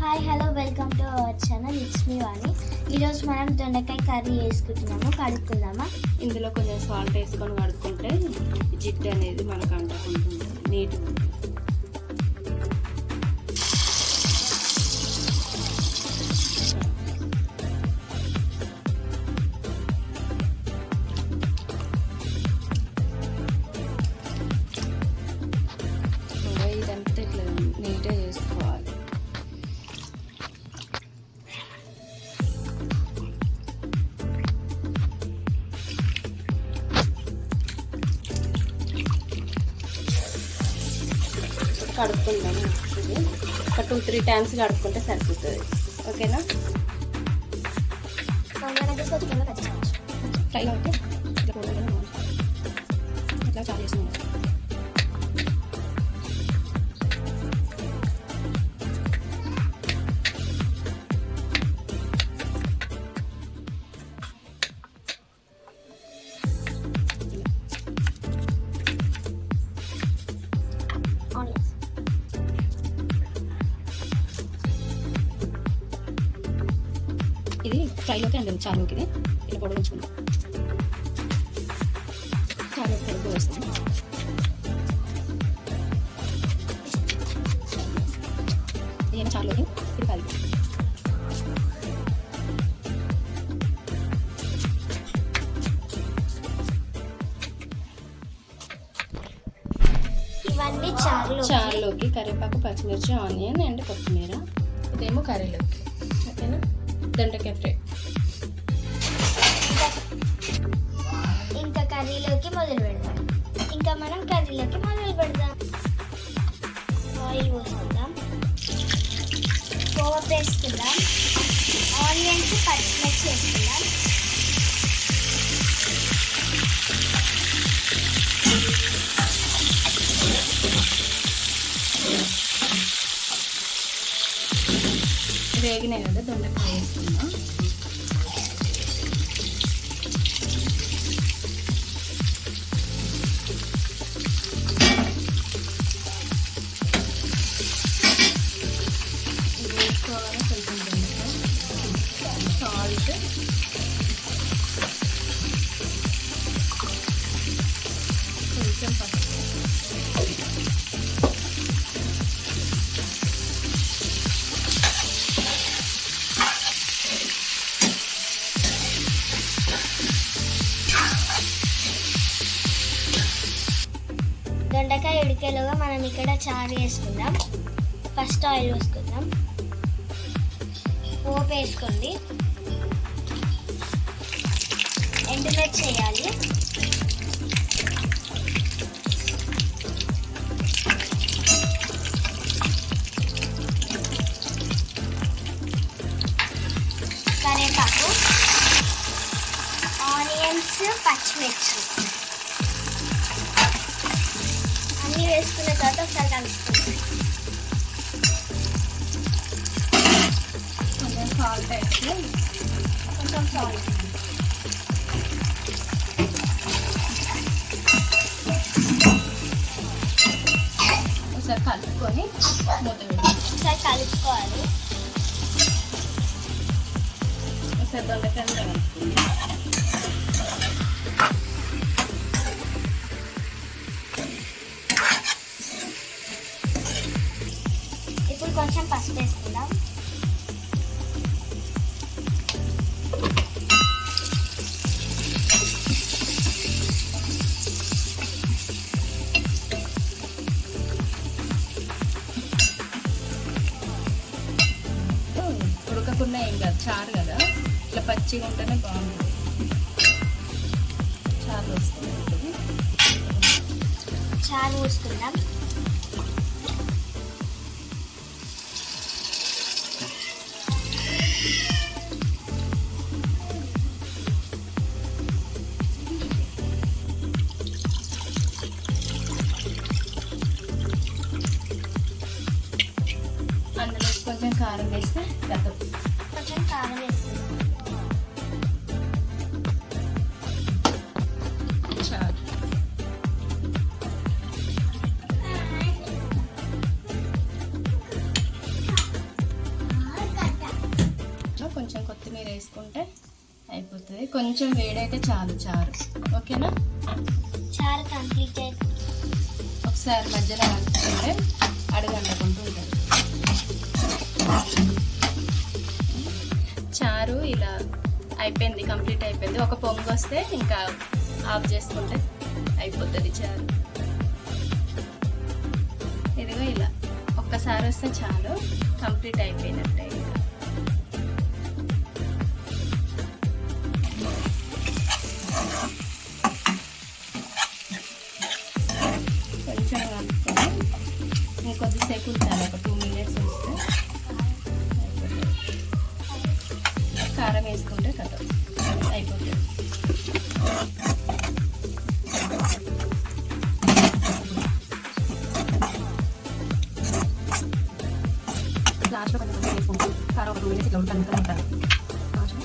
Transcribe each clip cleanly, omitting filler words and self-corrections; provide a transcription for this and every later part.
Hi hello welcome to our channel it's me Vani. ఈరోజు మనం దొండకాయ కర్రీ వేసుకుంటున్నాము. కడుక్కుందామా? ఇందులో కొంచెం సాల్ట్ వేసుకొని కడుక్కుంటే జిడ్డు అనేది మనకు అంటుకుంటుంది, నీట్గా ఉంటుంది. ఇదంతా ఇట్లా నీట్గా చేసుకోవాలి. కడుక్కుందాము. ఒక 2-3 టైమ్స్ కడుక్కుంటే సరిపోతుంది. ఓకేనా? ఫ్రై అవుతే ఇట్లా చాలా చేస్తున్నాం. ఇది ఫ్రైలోకి అండి, చారులోకి ఇది ఇలా పొడగించుకుందాం. చారులోకి పొడుగు వేస్తాం. ఏమైనా చారులోకి ఇది కలిపి ఇవన్నీ చారులోకి కరివేపాకు, పచ్చిమిర్చి, ఆనియన్ అండ్ కొత్తిమీర. ఇదేమో కర్రీలోకి. ఓకేనా? దొండకాయ ఫ్రై. ఇంకా కర్రీలోకి మొదలు పెడదాం. ఆయిల్ పోసుకుందాం, పోపు వేసుకుందాం, ఆనియన్స్, పచ్చిమిర్చి వేసుకుందాం. వేగినాయి కదా, దొండకాయ వేసుకుందాం. వేసుకోవాలి కొంచెం దొండకాయ, సాల్ట్, కొంచెం పసుపు. దొండకాయ ఉడికేలోగా మనం ఇక్కడ చారు వేసుకుందాం. ఫస్ట్ ఆయిల్ వేసుకుందాం, పోపు వేసుకోండి, ఎండుమిర్చి వేయాలి, కరివేపాకు, ఆనియన్స్, పచ్చిమిర్చి అన్నీ వేసుకున్న తర్వాత ఒకసారి కలుపుకుందాం. కొంచెం సాల్ట్ వేసి కొంచెం సాల్ట్, ఒకసారి కలుపుకొని మూత పెట్టి ఒకసారి కలుపుకోవాలి. ఒకసారి దొండకాయ కలుపుకుంది. ఇప్పుడు కొంచెం పసుపు వేసుకుందాం, ఉడకకుండా ఏం కాదు, చారు కదా, ఇట్లా పచ్చిగా ఉంటేనే బాగుంటుంది. చారు వస్తుంది. చారు పోసుకుందాం. అందులో కొంచెం కారం వేస్తే గతం. కొంచెం కారం వేసుకుందాం. చారు వేసుకుంటే అయిపోతుంది. కొంచెం వేడైతే చాలు చారు. ఓకేనా? చారు కంప్లీట్ అయితే ఒకసారి మధ్యలో కలుపుకుంటే అడుగంటకుంటూ ఉంటుంది. చారు ఇలా అయిపోయింది, కంప్లీట్ అయిపోయింది. ఒక పొంగు వస్తే ఇంకా ఆఫ్ చేసుకుంటే అయిపోతుంది చారు. ఇదిగో ఇలా ఒక్కసారి వస్తే చాలు, కంప్లీట్ అయిపోయినట్టే. ఇంకా కొంచెం కలుపుకొని ఇంకొద్దిసేపు ఉంచాలి, ఒక 2 minutes ఉంచితే అయిపోతుంది. కారం వేసుకుంటే కదా అయిపోతుంది. లాస్ట్లో కొంచెం వేసుకుంటాం. కారం ఒక 2 minutes ఇట్లా ఉంటాను. లాస్ట్లో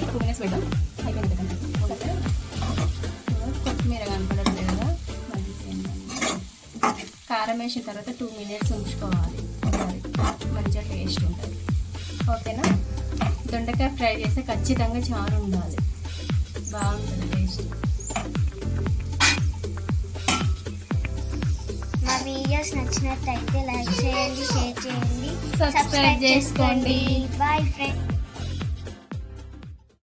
2 minutes పెడదాం. అయిపోయింది కదా. కొత్తిమీర కనపడట్లేదు కదా, మళ్ళీ కారం వేసిన తర్వాత 2 minutes ఉంచుకోవాలి. మంచిగా టేస్ట్ ఉంటుంది. ఓకేనా? దొండకాయ ఫ్రై చేస్తే ఖచ్చితంగా చారు ఉండాలి, బాగుంటుంది టేస్ట్. మా వీడియోస్ నచ్చినట్టయితే లైక్ చేయండి, షేర్ చేయండి, సబ్స్క్రైబ్ చేసుకోండి. Bye friends.